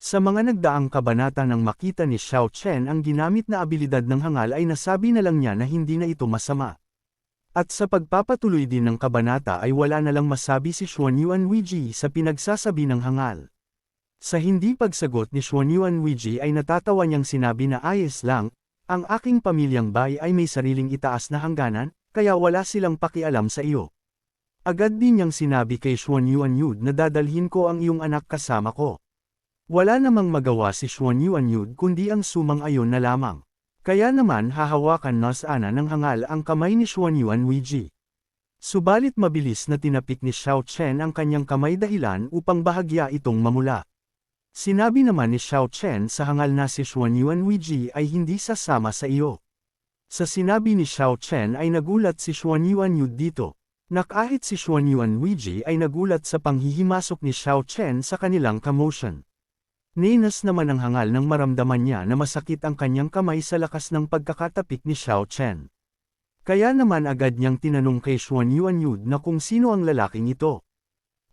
Sa mga nagdaang kabanata nang makita ni Xiao Chen ang ginamit na abilidad ng hangal ay nasabi na lang niya na hindi na ito masama. At sa pagpapatuloy din ng kabanata ay wala na lang masabi si Xuanyuan Weiji sa pinagsasabi ng hangal. Sa hindi pagsagot ni Xuanyuan Weiji ay natatawa niyang sinabi na ayos lang, ang aking pamilyang Bai ay may sariling itaas na hangganan, kaya wala silang pakialam sa iyo. Agad din niyang sinabi kay Xuanyuan Yud na dadalhin ko ang iyong anak kasama ko. Wala namang magawa si Xuanyuan Yud kundi ang sumang-ayon na lamang. Kaya naman hahawakan na sana ng hangal ang kamay ni Xuanyuan Weiji. Subalit mabilis na tinapik ni Xiao Chen ang kanyang kamay dahilan upang bahagya itong mamula. Sinabi naman ni Xiao Chen sa hangal na si Xuanyuan Weiji ay hindi sasama sa iyo. Sa sinabi ni Xiao Chen ay nagulat si Xuanyuan Yud dito. Na kahit si Xuanyuan Weiji ay nagulat sa panghihimasok ni Xiao Chen sa kanilang commotion. Ninas naman ang hangal nang maramdaman niya na masakit ang kanyang kamay sa lakas ng pagkakatapik ni Xiao Chen. Kaya naman agad niyang tinanong kay Xuanyuan Yud na kung sino ang lalaking ito.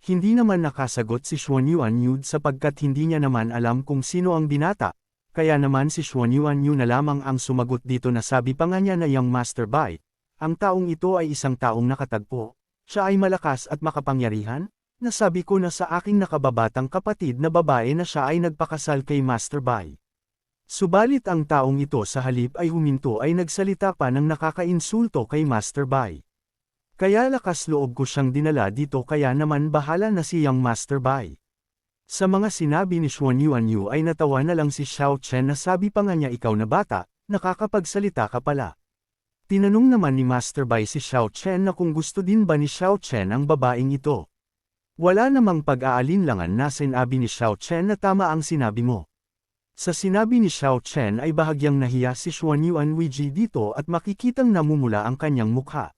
Hindi naman nakasagot si Xuanyuan Yud sapagkat hindi niya naman alam kung sino ang binata, kaya naman si Xuanyuan Yud na lamang ang sumagot dito na sabi pa nga niya na Young Master Bai, ang taong ito ay isang taong nakatagpo, siya ay malakas at makapangyarihan? Nasabi ko na sa aking nakababatang kapatid na babae na siya ay nagpakasal kay Master Bai. Subalit ang taong ito sa halip ay huminto ay nagsalita pa ng nakakainsulto kay Master Bai. Kaya lakas loob ko siyang dinala dito kaya naman bahala na si Young Master Bai. Sa mga sinabi ni Xuanyuan Yu ay natawa na lang si Xiao Chen na sabi pa nga niya ikaw na bata, nakakapagsalita ka pala. Tinanong naman ni Master Bai si Xiao Chen na kung gusto din ba ni Xiao Chen ang babaeng ito. Wala namang pag-aalinlangan na sinabi ni Xiao Chen na tama ang sinabi mo. Sa sinabi ni Xiao Chen ay bahagyang nahiya si Xuanyuan Weiji dito at makikitang namumula ang kanyang mukha.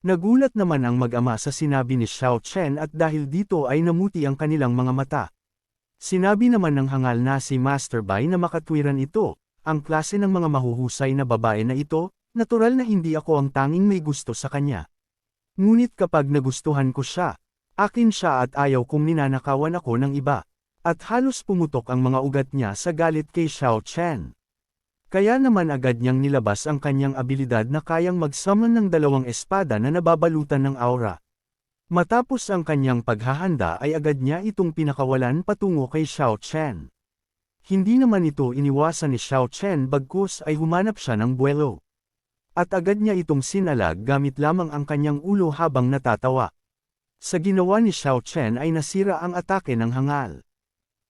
Nagulat naman ang mag-ama sa sinabi ni Xiao Chen at dahil dito ay namuti ang kanilang mga mata. Sinabi naman ng hangal na si Master Bai na makatwiran ito, ang klase ng mga mahuhusay na babae na ito, natural na hindi ako ang tanging may gusto sa kanya. Ngunit kapag nagustuhan ko siya, akin siya at ayaw kong ninanakawan ako ng iba. At halos pumutok ang mga ugat niya sa galit kay Xiao Chen. Kaya naman agad niyang nilabas ang kanyang abilidad na kayang mag-summon ng dalawang espada na nababalutan ng aura. Matapos ang kanyang paghahanda ay agad niya itong pinakawalan patungo kay Xiao Chen. Hindi naman ito iniwasan ni Xiao Chen bagkus ay humanap siya ng buwelo. At agad niya itong sinalag gamit lamang ang kanyang ulo habang natatawa. Sa ginawa ni Xiao Chen ay nasira ang atake ng hangal.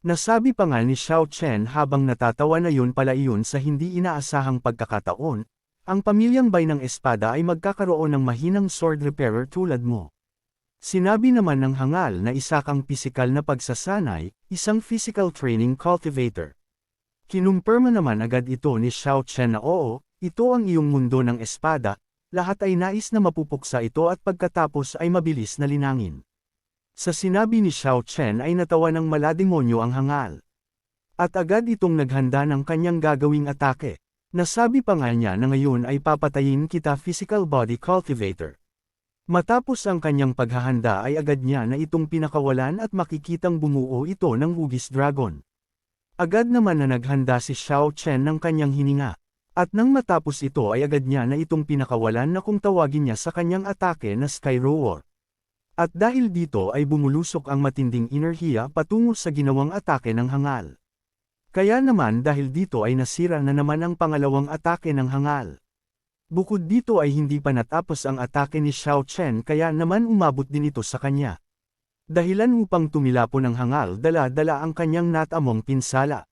Nasabi pa nga ni Xiao Chen habang natatawa na yun pala iyon sa hindi inaasahang pagkakataon, ang pamilyang Bai ng espada ay magkakaroon ng mahinang sword repairer tulad mo. Sinabi naman ng hangal na isa kang pisikal na pagsasanay, isang physical training cultivator. Kinumpirma naman agad ito ni Xiao Chen na oo, ito ang iyong mundo ng espada, lahat ay nais na mapupuksa ito at pagkatapos ay mabilis na linangin. Sa sinabi ni Xiao Chen ay natawa ng malademonyo ang hangal. At agad itong naghanda ng kanyang gagawing atake. Nasabi pa nga niya na ngayon ay papatayin kita physical body cultivator. Matapos ang kanyang paghahanda ay agad niya na itong pinakawalan at makikitang bumuo ito ng hugis dragon. Agad naman na naghanda si Xiao Chen ng kanyang hininga. At nang matapos ito ay agad niya na itong pinakawalan na kung tawagin niya sa kanyang atake na Sky Roar. At dahil dito ay bumulusok ang matinding enerhiya patungo sa ginawang atake ng hangal. Kaya naman dahil dito ay nasira na naman ang pangalawang atake ng hangal. Bukod dito ay hindi pa natapos ang atake ni Xiao Chen kaya naman umabot din ito sa kanya. Dahilan upang tumilapon ng hangal dala-dala ang kanyang natamong pinsala.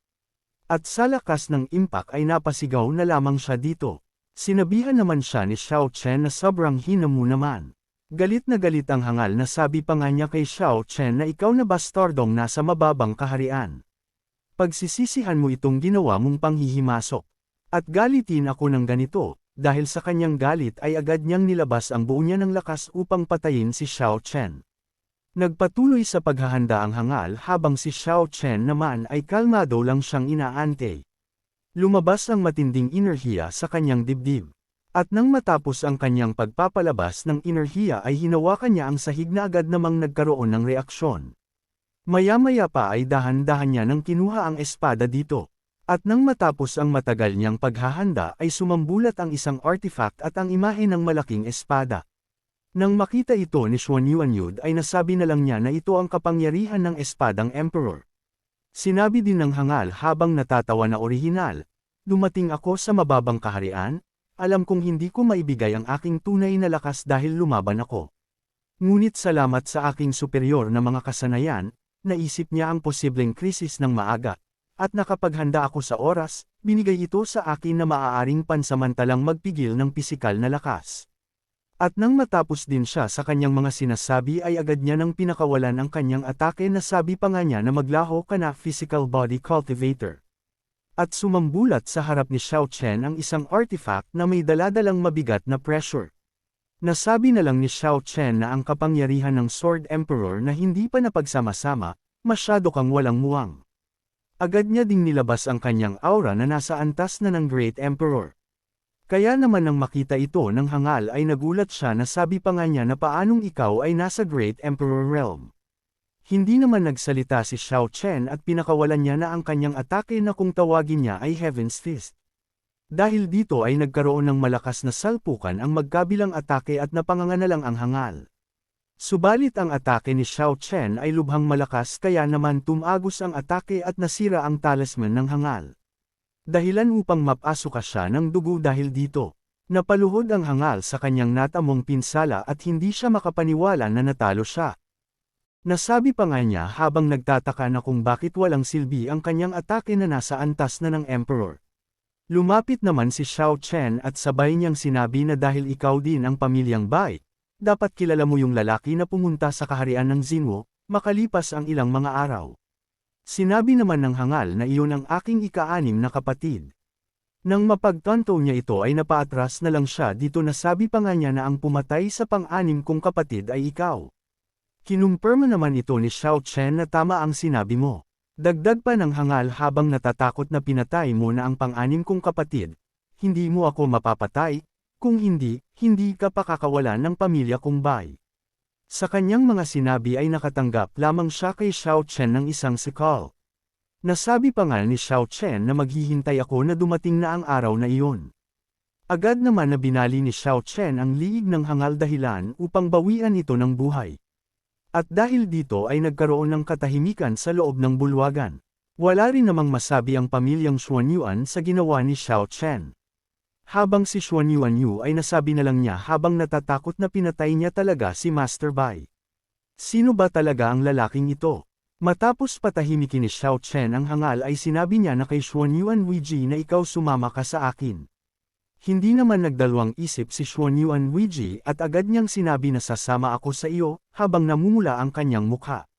At sa lakas ng impact ay napasigaw na lamang siya dito. Sinabihan naman siya ni Xiao Chen na sobrang hina mo naman. Galit na galit ang hangal na sabi pa nga niya kay Xiao Chen na ikaw na bastardong nasa mababang kaharian. Pagsisisihan mo itong ginawa mong panghihimasok. At galitin ako ng ganito, dahil sa kanyang galit ay agad niyang nilabas ang buo niya ng lakas upang patayin si Xiao Chen. Nagpatuloy sa paghahanda ang hangal habang si Xiao Chen naman ay kalmado lang siyang inaantay. Lumabas ang matinding enerhiya sa kanyang dibdib. At nang matapos ang kanyang pagpapalabas ng enerhiya ay hinawakan niya ang sahig na agad namang nagkaroon ng reaksyon. Maya-maya pa ay dahan-dahan niya nang kinuha ang espada dito. At nang matapos ang matagal niyang paghahanda ay sumambulat ang isang artifact at ang imahe ng malaking espada. Nang makita ito ni Xuan Yuanyud ay nasabi na lang niya na ito ang kapangyarihan ng espadang Emperor. Sinabi din ng hangal habang natatawa na orihinal, "Dumating ako sa mababang kaharian, alam kong hindi ko maibigay ang aking tunay na lakas dahil lumaban ako. Ngunit salamat sa aking superior na mga kasanayan, naisip niya ang posibleng krisis ng maaga. At nakapaghanda ako sa oras, binigay ito sa akin na maaaring pansamantalang magpigil ng pisikal na lakas." At nang matapos din siya sa kanyang mga sinasabi ay agad niya nang pinakawalan ang kanyang atake na sabi pa nga niya na maglaho ka na physical body cultivator. At sumambulat sa harap ni Xiao Chen ang isang artifact na may daladalang mabigat na pressure. Nasabi na lang ni Xiao Chen na ang kapangyarihan ng Sword Emperor na hindi pa napagsama-sama, masyado kang walang muwang. Agad niya ding nilabas ang kanyang aura na nasa antas na ng Great Emperor. Kaya naman nang makita ito ng hangal ay nagulat siya na sabi pa nga niya na paanong ikaw ay nasa Great Emperor realm. Hindi naman nagsalita si Xiao Chen at pinakawalan niya na ang kanyang atake na kung tawagin niya ay Heaven's Fist. Dahil dito ay nagkaroon ng malakas na salpukan ang magkabilang atake at napanganganalang ang hangal. Subalit ang atake ni Xiao Chen ay lubhang malakas kaya naman tumagos ang atake at nasira ang talisman ng hangal. Dahilan upang mapasuka siya ng dugo dahil dito. Napaluhod ang hangal sa kanyang natamong pinsala at hindi siya makapaniwala na natalo siya. Nasabi pa nga niya habang nagtataka na kung bakit walang silbi ang kanyang atake na nasa antas na ng Emperor. Lumapit naman si Xiao Chen at sabay niyang sinabi na dahil ikaw din ang pamilyang Bai, dapat kilala mo yung lalaki na pumunta sa kaharian ng Xinwu, makalipas ang ilang mga araw. Sinabi naman ng hangal na iyon ang aking ika-6 na kapatid. Nang mapagtanto niya ito ay napaatras na lang siya dito na sabi pa nga niya na ang pumatay sa pang-6 kong kapatid ay ikaw. Kinumpirma naman ito ni Xiao Chen na tama ang sinabi mo. Dagdag pa ng hangal habang natatakot na pinatay mo na ang pang-6 kong kapatid, hindi mo ako mapapatay. Kung hindi, hindi ka pakakawalan ng pamilya kong Bai. Sa kanyang mga sinabi ay nakatanggap lamang siya kay Xiao Chen ng isang sikal. Nasabi pa nga ni Xiao Chen na maghihintay ako na dumating na ang araw na iyon. Agad naman na binali ni Xiao Chen ang liig ng hangal dahilan upang bawian ito ng buhay. At dahil dito ay nagkaroon ng katahimikan sa loob ng bulwagan. Wala rin namang masabi ang pamilyang Xuanyuan sa ginawa ni Xiao Chen. Habang si Xuan Yuanyu ay nasabi na lang niya habang natatakot na pinatay niya talaga si Master Bai. Sino ba talaga ang lalaking ito? Matapos patahimikin ni Xiao Chen ang hangal ay sinabi niya na kay Xuan Yuanwiji na ikaw sumama ka sa akin. Hindi naman nagdalawang isip si Xuan Yuanwiji at agad niyang sinabi na sasama ako sa iyo habang namumula ang kanyang mukha.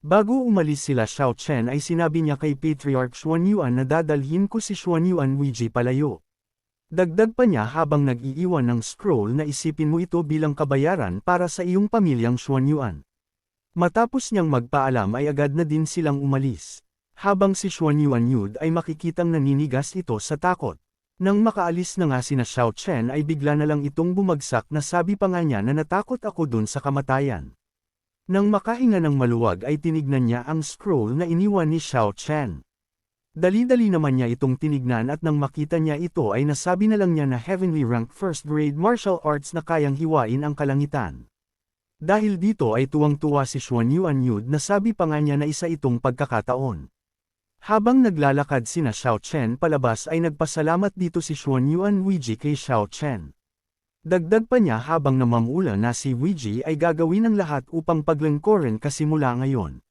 Bago umalis sila Xiao Chen ay sinabi niya kay Patriarch Xuan Yuan na dadalhin ko si Xuan Yuanwiji palayo. Dagdag pa niya habang nag-iiwan ng scroll na isipin mo ito bilang kabayaran para sa iyong pamilyang Xuanyuan. Matapos niyang magpaalam ay agad na din silang umalis. Habang si Xuan Yuanyud ay makikitang naninigas ito sa takot. Nang makaalis na nga sina Xiao Chen ay bigla na lang itong bumagsak na sabi pa nga niya na natakot ako dun sa kamatayan. Nang makahinga ng maluwag ay tinignan niya ang scroll na iniwan ni Xiao Chen. Dali-dali naman niya itong tinignan at nang makita niya ito ay nasabi na lang niya na heavenly rank first grade martial arts na kayang hiwain ang kalangitan. Dahil dito ay tuwang-tuwa si Xuan Yuanyud na sabi pa nga niya na isa itong pagkakataon. Habang naglalakad sina Xiao Chen palabas ay nagpasalamat dito si Xuan Yuanwiji kay Xiao Chen. Dagdag pa niya habang namamula na si Wiji ay gagawin ang lahat upang paglingkurin kasimula ngayon.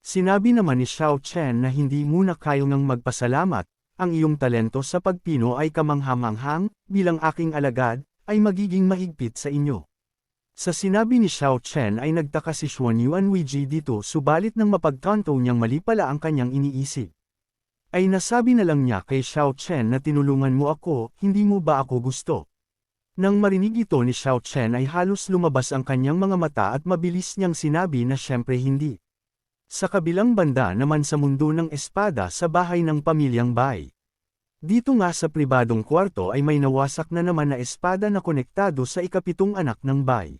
Sinabi naman ni Xiao Chen na hindi muna kailangang magpasalamat, ang iyong talento sa pagpino ay kamanghamanghang, bilang aking alagad, ay magiging mahigpit sa inyo. Sa sinabi ni Xiao Chen ay nagtaka si Xuan Yuanwiji dito subalit nang mapagtanto niyang mali pala ang kanyang iniisip. Ay nasabi na lang niya kay Xiao Chen na tinulungan mo ako, hindi mo ba ako gusto? Nang marinig ito ni Xiao Chen ay halos lumabas ang kanyang mga mata at mabilis niyang sinabi na syempre hindi. Sa kabilang banda naman sa mundo ng espada sa bahay ng pamilyang Bai. Dito nga sa pribadong kwarto ay may nawasak na naman na espada na konektado sa ikapitong anak ng Bai.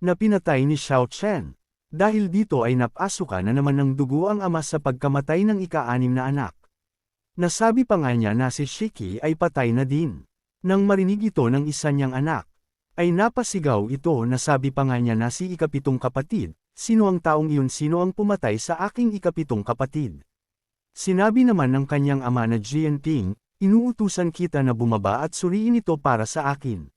Na pinatay ni Xiao Chen. Dahil dito ay napasukan na naman ng dugo ang ama sa pagkamatay ng ika-6 na anak. Nasabi pa nga niya na si Shiki ay patay na din. Nang marinig ito ng isa niyang anak, ay napasigaw ito na sabi pa nga niya na si ika-7 kapatid, sino ang taong iyon, sino ang pumatay sa aking ika-7 kapatid? Sinabi naman ng kanyang ama na Jianping, inuutusan kita na bumaba at suriin ito para sa akin.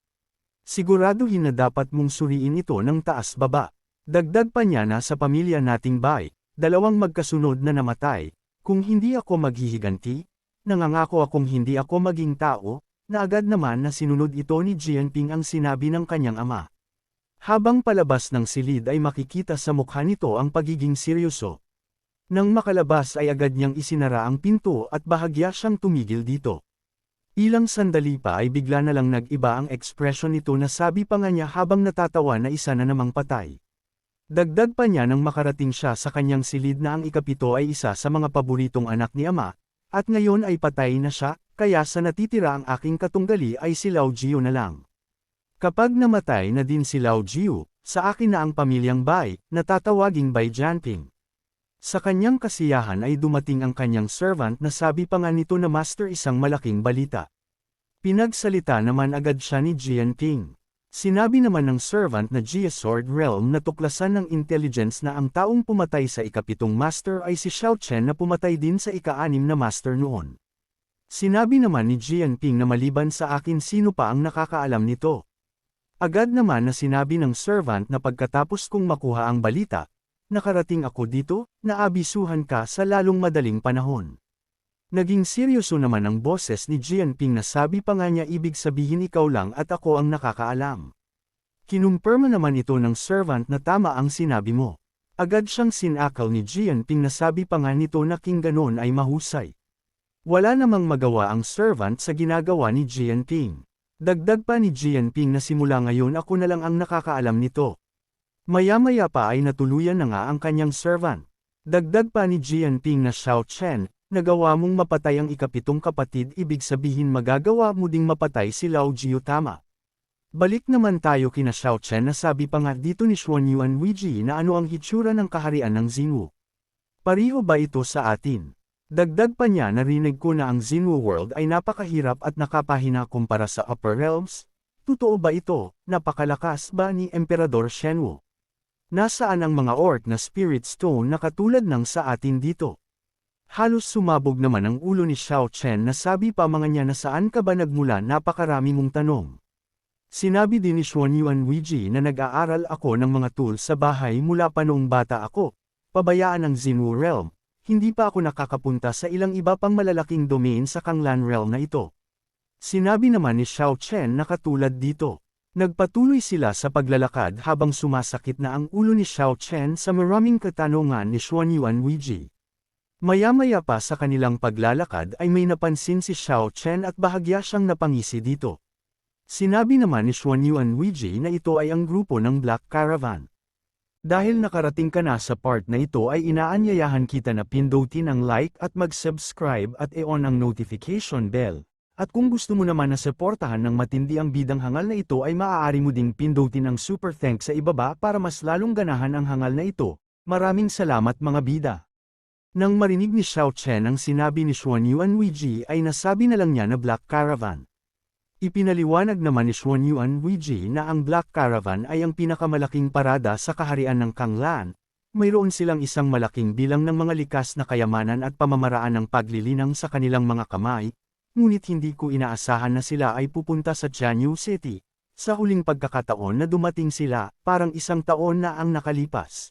Siguraduhin na dapat mong suriin ito ng taas-baba. Dagdag pa niya na sa pamilya nating Bai, 2 magkasunod na namatay, kung hindi ako maghihiganti, nangangako akong hindi ako maging tao, na agad naman na sinunod ito ni Jianping ang sinabi ng kanyang ama. Habang palabas ng silid ay makikita sa mukha nito ang pagiging seryoso. Nang makalabas ay agad niyang isinara ang pinto at bahagya siyang tumigil dito. Ilang sandali pa ay bigla na lang nag-iba ang ekspresyon nito na sabi pa nga niya habang natatawa na isa na namang patay. Dagdag pa niya nang makarating siya sa kanyang silid na ang ika-7 ay isa sa mga paboritong anak ni ama, at ngayon ay patay na siya, kaya sa natitira ang aking katunggali ay si Lao Jiu na lang. Kapag namatay na din si Lao Jiu, sa akin na ang pamilyang Bai, na tatawaging Bai Jianping. Sa kanyang kasiyahan ay dumating ang kanyang servant na sabi pa nga nito na master isang malaking balita. Pinagsalita naman agad siya ni Jianping. Sinabi naman ng servant na Jia Sword Realm na tuklasan ng intelligence na ang taong pumatay sa ika-7 master ay si Xiao Chen na pumatay din sa ika-6 na master noon. Sinabi naman ni Jianping na maliban sa akin sino pa ang nakakaalam nito. Agad naman na sinabi ng servant na pagkatapos kong makuha ang balita, nakarating ako dito, naabisuhan ka sa lalong madaling panahon. Naging seryoso naman ang boses ni Jianping na sabi pa nga niya ibig sabihin ikaw lang at ako ang nakakaalam. Kinumpirma naman ito ng servant na tama ang sinabi mo. Agad siyang sinakal ni Jianping na sabi pa nga nito na king ganon ay mahusay. Wala namang magawa ang servant sa ginagawa ni Jianping. Dagdag pa ni Jianping na simula ngayon ako na lang ang nakakaalam nito. Maya-maya pa ay natuluyan na nga ang kanyang servant. Dagdag pa ni Jianping na Xiao Chen, nagawa mong mapatay ang ika-7 kapatid ibig sabihin magagawa mo ding mapatay si Lao Jiu tama. Balik naman tayo kina Xiao Chen na sabi pa nga dito ni Xuan Yuan Weiji na ano ang hitsura ng kaharian ng Xinwu. Pariho ba ito sa atin? Dagdag pa niya narinig ko na ang Xinwu world ay napakahirap at nakapahina kumpara sa Upper Realms. Totoo ba ito? Napakalakas ba ni Emperador Shenwu? Nasaan ang mga orc na spirit stone na katulad ng sa atin dito? Halos sumabog naman ang ulo ni Xiao Chen na sabi pa mga niya na saan ka ba nagmula napakarami mong tanong. Sinabi din ni Xuan Yuan Weiji na nag-aaral ako ng mga tools sa bahay mula pa noong bata ako, pabayaan ang Xinwu realm, hindi pa ako nakakapunta sa ilang iba pang malalaking domain sa Kanglan realm na ito. Sinabi naman ni Xiao Chen na katulad dito. Nagpatuloy sila sa paglalakad habang sumasakit na ang ulo ni Xiao Chen sa maraming katanungan ni Xuan Yuan Weiji. Maya-maya pa sa kanilang paglalakad ay may napansin si Xiao Chen at bahagya siyang napangisi dito. Sinabi naman ni Xuan Yuan Weiji na ito ay ang grupo ng Black Caravan. Dahil nakarating ka na sa part na ito ay inaanyayahan kita na pindutin ang like at mag-subscribe at i-on ang notification bell. At kung gusto mo naman na suportahan ng matindi ang bidang hangal na ito ay maaari mo ding pindutin ang super thanks sa ibaba para mas lalong ganahan ang hangal na ito. Maraming salamat mga bida. Nang marinig ni Xiao Chen ang sinabi ni Xuan Yuan Weiji ay nasabi na lang niya na Black Caravan. Ipinaliwanag naman ni Xuan Yuan Weiji na ang Black Caravan ay ang pinakamalaking parada sa kaharian ng Kanglan. Mayroon silang isang malaking bilang ng mga likas na kayamanan at pamamaraan ng paglilinang sa kanilang mga kamay, ngunit hindi ko inaasahan na sila ay pupunta sa Jianyu City. Sa huling pagkakataon na dumating sila, parang isang taon na ang nakalipas.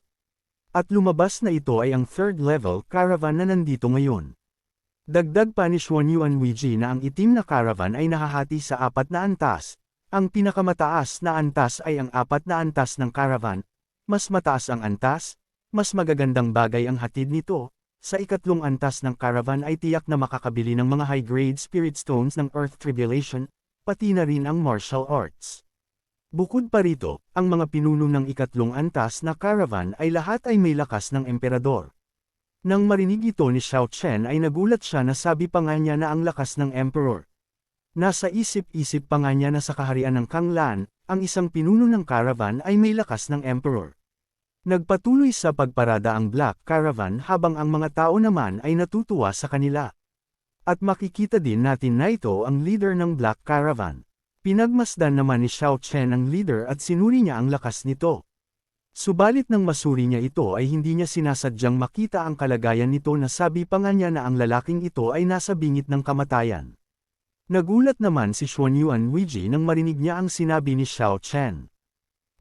At lumabas na ito ay ang 3rd level caravan na nandito ngayon. Dagdag pa ni Xuan Yuan Weiji na ang itim na caravan ay nahahati sa 4 na antas. Ang pinakamataas na antas ay ang 4 na antas ng caravan. Mas mataas ang antas, mas magagandang bagay ang hatid nito. Sa ikatlong antas ng caravan ay tiyak na makakabili ng mga high-grade spirit stones ng Earth Tribulation, pati na rin ang martial arts. Bukod pa rito, ang mga pinuno ng ikatlong antas na caravan ay lahat ay may lakas ng emperador. Nang marinig ito ni Xiao Chen ay nagulat siya na sabi pa nga niya na ang lakas ng emperor. Nasa isip-isip pa nga niya na sa kaharian ng Kanglan, ang isang pinuno ng caravan ay may lakas ng emperor. Nagpatuloy sa pagparada ang Black Caravan habang ang mga tao naman ay natutuwa sa kanila. At makikita din natin na ito ang leader ng Black Caravan. Pinagmasdan naman ni Xiao Chen ang leader at sinuri niya ang lakas nito. Subalit nang masuri niya ito ay hindi niya sinasadyang makita ang kalagayan nito na sabi pa nga niya na ang lalaking ito ay nasa bingit ng kamatayan. Nagulat naman si Xuanyuan Huiji nang marinig niya ang sinabi ni Xiao Chen.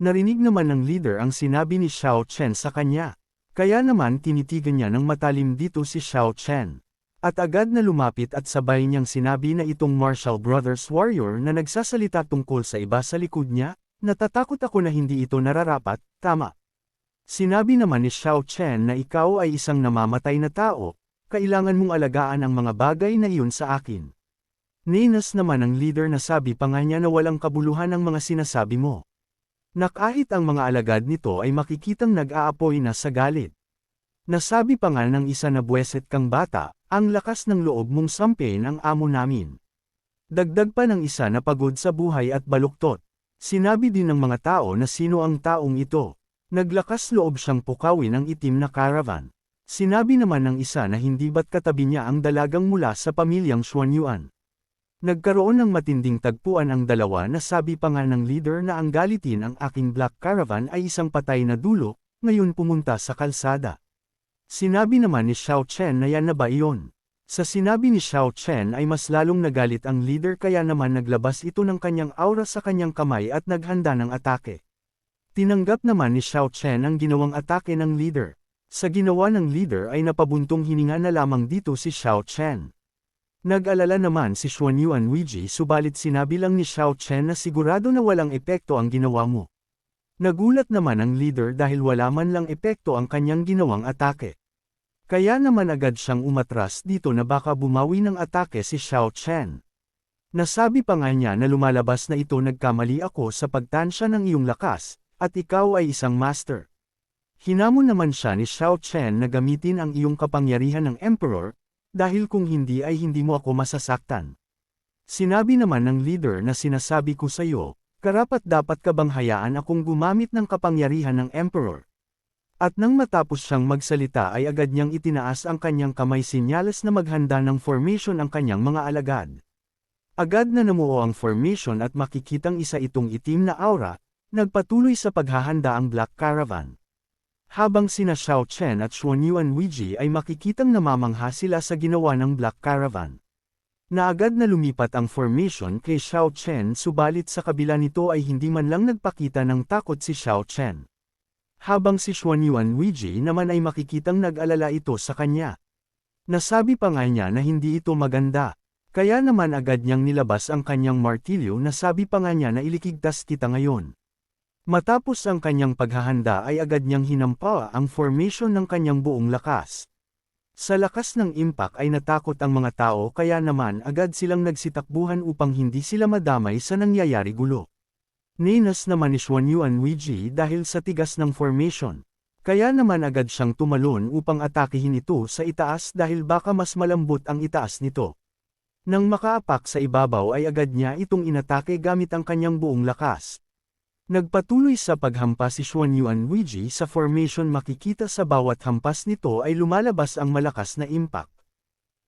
Narinig naman ng leader ang sinabi ni Xiao Chen sa kanya. Kaya naman tinitigan niya ng matalim dito si Xiao Chen. At agad na lumapit at sabay niyang sinabi na itong Marshall Brothers warrior na nagsasalita tungkol sa iba sa likod niya, natatakot ako na hindi ito nararapat, tama. Sinabi naman ni Xiao Chen na ikaw ay isang namamatay na tao, kailangan mong alagaan ang mga bagay na iyon sa akin. Ninas naman ang leader na sabi pa nga niya na walang kabuluhan ang mga sinasabi mo. Na kahit ang mga alagad nito ay makikitang nag-aapoy na sa galit. Nasabi pa nga ng isa na buweset kang bata, ang lakas ng loob mong sampin ang amo namin. Dagdag pa ng isa na pagod sa buhay at baluktot. Sinabi din ng mga tao na sino ang taong ito. Naglakas loob siyang pukawin ang itim na caravan. Sinabi naman ng isa na hindi ba't katabi niya ang dalagang mula sa pamilyang Xuanyuan. Nagkaroon ng matinding tagpuan ang dalawa na sabi pa nga ng leader na ang galitin ang aking Black Caravan ay isang patay na dulo, ngayon pumunta sa kalsada. Sinabi naman ni Xiao Chen na yan na ba iyon? Sa sinabi ni Xiao Chen ay mas lalong nagalit ang leader kaya naman naglabas ito ng kanyang aura sa kanyang kamay at naghanda ng atake. Tinanggap naman ni Xiao Chen ang ginawang atake ng leader. Sa ginawa ng leader ay napabuntong hininga na lamang dito si Xiao Chen. Nag-alala naman si Xuanyuan Huiji subalit sinabi lang ni Xiao Chen na sigurado na walang epekto ang ginawa mo. Nagulat naman ang leader dahil wala man lang epekto ang kanyang ginawang atake. Kaya naman agad siyang umatras dito na baka bumawi ng atake si Xiao Chen. Nasabi pa nga niya na lumalabas na ito nagkamali ako sa pagtansya ng iyong lakas, at ikaw ay isang master. Hinamon naman siya ni Xiao Chen na gamitin ang iyong kapangyarihan ng Emperor, dahil kung hindi ay hindi mo ako masasaktan. Sinabi naman ng leader na sinasabi ko sa iyo, karapat-dapat ka bang hayaan akong gumamit ng kapangyarihan ng Emperor? At nang matapos siyang magsalita ay agad niyang itinaas ang kanyang kamay sinyalas na maghanda ng formation ang kanyang mga alagad. Agad na namuo ang formation at makikitang isa itong itim na aura, nagpatuloy sa paghahanda ang Black Caravan. Habang sina Xiao Chen at Xuanyuan Huiji ay makikitang namamangha sila sa ginawa ng Black Caravan. Na agad na lumipat ang formation kay Xiao Chen subalit sa kabila nito ay hindi man lang nagpakita ng takot si Xiao Chen. Habang si Xuanyuan Huiji naman ay makikitang nag-alala ito sa kanya. Nasabi pa nga niya na hindi ito maganda. Kaya naman agad niyang nilabas ang kanyang martilyo na sabi pa nga niya na ilikigtas kita ngayon. Matapos ang kanyang paghahanda ay agad niyang hinampa ang formation ng kanyang buong lakas. Sa lakas ng impact ay natakot ang mga tao kaya naman agad silang nagsitakbuhan upang hindi sila madamay sa nangyayari gulo. Ninas naman ni Xuanyuan Huiji dahil sa tigas ng formation. Kaya naman agad siyang tumalon upang atakihin ito sa itaas dahil baka mas malambot ang itaas nito. Nang makaapak sa ibabaw ay agad niya itong inatake gamit ang kanyang buong lakas. Nagpatuloy sa paghampas si Xuanyuan Huiji sa formation makikita sa bawat hampas nito ay lumalabas ang malakas na impact.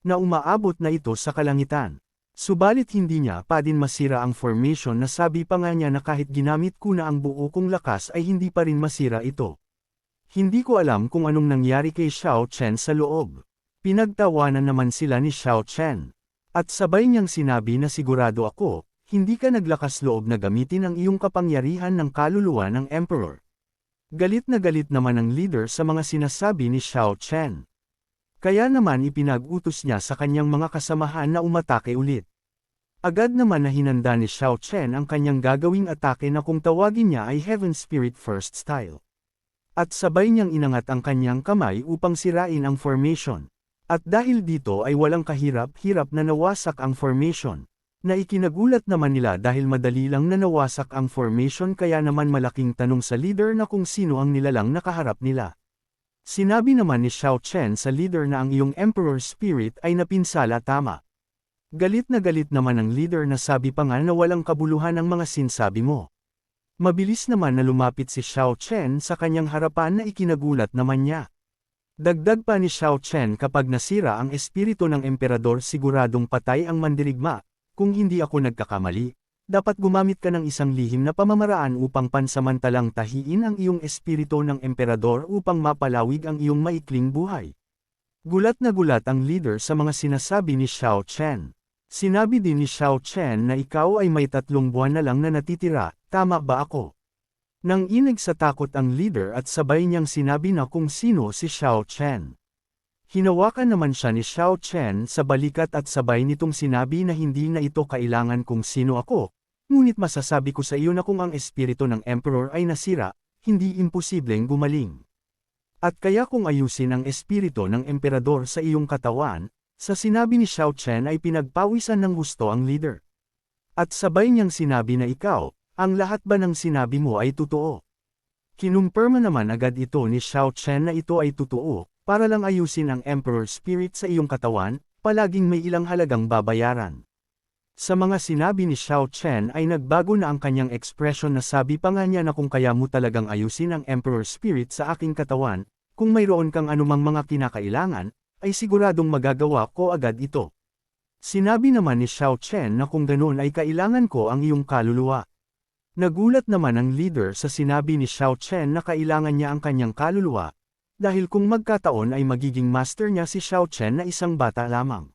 Na umaabot na ito sa kalangitan. Subalit hindi niya pa din masira ang formation na sabi pa nga niya na kahit ginamit ko na ang buo kong lakas ay hindi pa rin masira ito. Hindi ko alam kung anong nangyari kay Xiao Chen sa loob. Pinagtawanan naman sila ni Xiao Chen. At sabay niyang sinabi na sigurado ako, hindi ka naglakas loob na gamitin ang iyong kapangyarihan ng kaluluwa ng Emperor. Galit na galit naman ang leader sa mga sinasabi ni Xiao Chen. Kaya naman ipinag-utos niya sa kanyang mga kasamahan na umatake ulit. Agad naman na hinanda ni Xiao Chen ang kanyang gagawing atake na kung tawagin niya ay Heaven Spirit First Style. At sabay niyang inangat ang kanyang kamay upang sirain ang formation. At dahil dito ay walang kahirap-hirap na nawasak ang formation. Na ikinagulat naman nila dahil madali lang na nawasak ang formation kaya naman malaking tanong sa leader na kung sino ang nilalang nakaharap nila. Sinabi naman ni Xiao Chen sa leader na ang iyong Emperor Spirit ay napinsala tama. Galit na galit naman ang leader na sabi pa nga na walang kabuluhan ang mga sinasabi mo. Mabilis naman na lumapit si Xiao Chen sa kanyang harapan na ikinagulat naman niya. Dagdag pa ni Xiao Chen, kapag nasira ang espiritu ng emperador siguradong patay ang mandirigma. Kung hindi ako nagkakamali, dapat gumamit ka ng isang lihim na pamamaraan upang pansamantalang tahiin ang iyong espiritu ng emperador upang mapalawig ang iyong maikling buhay. Gulat na gulat ang leader sa mga sinasabi ni Xiao Chen. Sinabi din ni Xiao Chen na ikaw ay may 3 buwan na lang na natitira, tama ba ako? Nang inig sa takot ang leader at sabay niyang sinabi na kung sino si Xiao Chen. Hinawakan naman siya ni Xiao Chen sa balikat at sabay nitong sinabi na hindi na ito kailangan kung sino ako, ngunit masasabi ko sa iyo na kung ang espiritu ng emperor ay nasira, hindi imposibleng gumaling. At kaya kung ayusin ang espiritu ng emperador sa iyong katawan, sa sinabi ni Xiao Chen ay pinagpawisan ng gusto ang leader. At sabay niyang sinabi na ikaw, ang lahat ba ng sinabi mo ay totoo? Kinumpirma naman agad ito ni Xiao Chen na ito ay totoo, para lang ayusin ang emperor spirit sa iyong katawan, palaging may ilang halagang babayaran. Sa mga sinabi ni Xiao Chen ay nagbago na ang kanyang ekspresyon na sabi pa nga niya na kung kaya mo talagang ayusin ang emperor spirit sa aking katawan, kung mayroon kang anumang mga kinakailangan, ay siguradong magagawa ko agad ito. Sinabi naman ni Xiao Chen na kung ganoon ay kailangan ko ang iyong kaluluwa. Nagulat naman ang leader sa sinabi ni Xiao Chen na kailangan niya ang kanyang kaluluwa, dahil kung magkataon ay magiging master niya si Xiao Chen na isang bata lamang.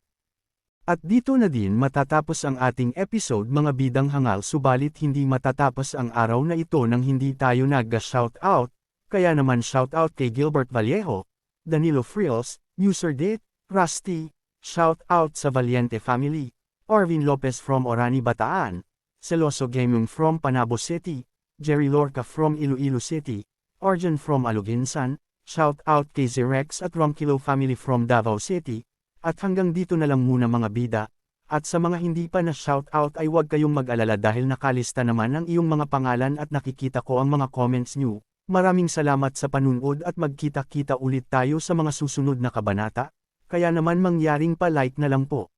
At dito na din matatapos ang ating episode mga bidang hangal, subalit hindi matatapos ang araw na ito nang hindi tayo nag-shoutout, kaya naman shoutout kay Gilbert Vallejo, Danilo Frills, User Date, Rusty, shoutout sa Valiente Family, Arvin Lopez from Orani Bataan, Celoso Gaming from Panabo City, Jerry Lorca from Iloilo City, Arjan from Aluginsan, shoutout kay Zerex at Romkilo Family from Davao City, at hanggang dito na lang muna mga bida, at sa mga hindi pa na shoutout ay huwag kayong mag-alala dahil nakalista naman ang iyong mga pangalan at nakikita ko ang mga comments nyo. Maraming salamat sa panunood at magkita-kita ulit tayo sa mga susunod na kabanata, kaya naman mangyaring pa-like na lang po.